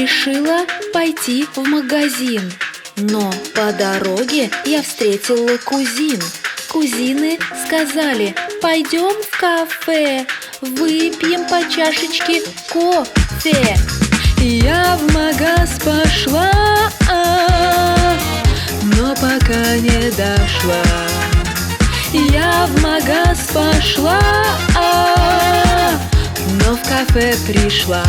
решила пойти в магазин. Но по дороге я встретила кузин. Кузины сказали: пойдем в кафе, выпьем по чашечке кофе. Я в магаз пошла, но пока не дошла. Я в магаз пошла, но в кафе пришла.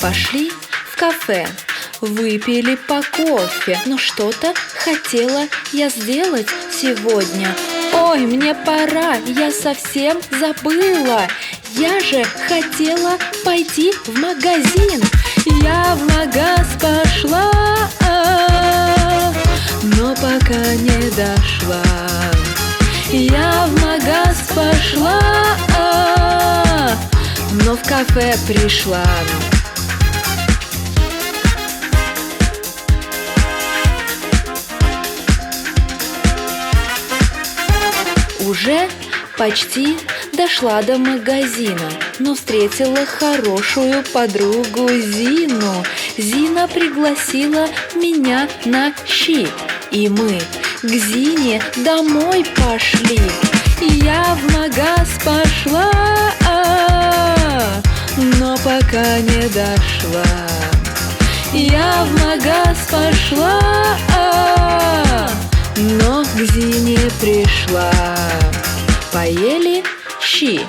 Пошли в кафе, выпили по кофе. Но что-то хотела я сделать сегодня. Ой, мне пора, я совсем забыла. Я же хотела пойти в магазин. Я в магаз пошла, но пока не дошла. Я в магаз пошла, но в кафе пришла. Уже почти дошла до магазина, но встретила хорошую подругу Зину. Зина пригласила меня на щи, и мы к Зине домой пошли. Я в магаз пошла, но пока не дошла. Я в магаз пошла, но к Зине пришла. Поели щи,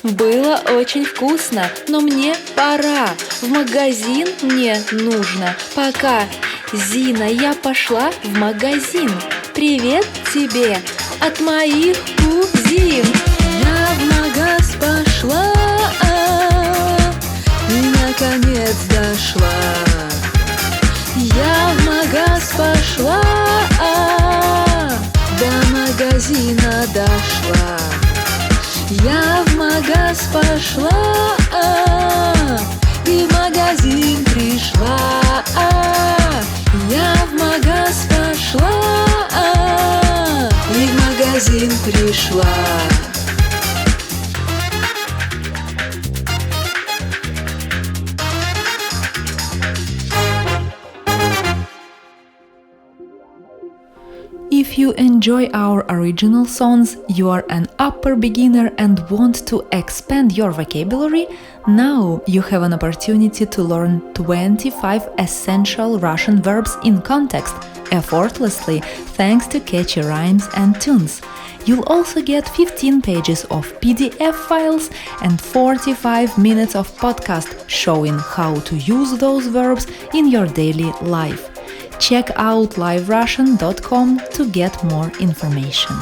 было очень вкусно, но мне пора, в магазин мне нужно. Пока, Зина, я пошла в магазин. Привет тебе от моих кузин. Я в магаз пошла, и наконец дошла. Я в магаз пошла, до магазина дошла. Я в магаз пошла, и в магазин пришла. Я в магаз пошла, и в магазин пришла. If you enjoy our original songs, you are an upper beginner and want to expand your vocabulary, now you have an opportunity to learn 25 essential Russian verbs in context, effortlessly, thanks to catchy rhymes and tunes. You'll also get 15 pages of PDF files and 45 minutes of podcast showing how to use those verbs in your daily life. Check out liverussian.com to get more information.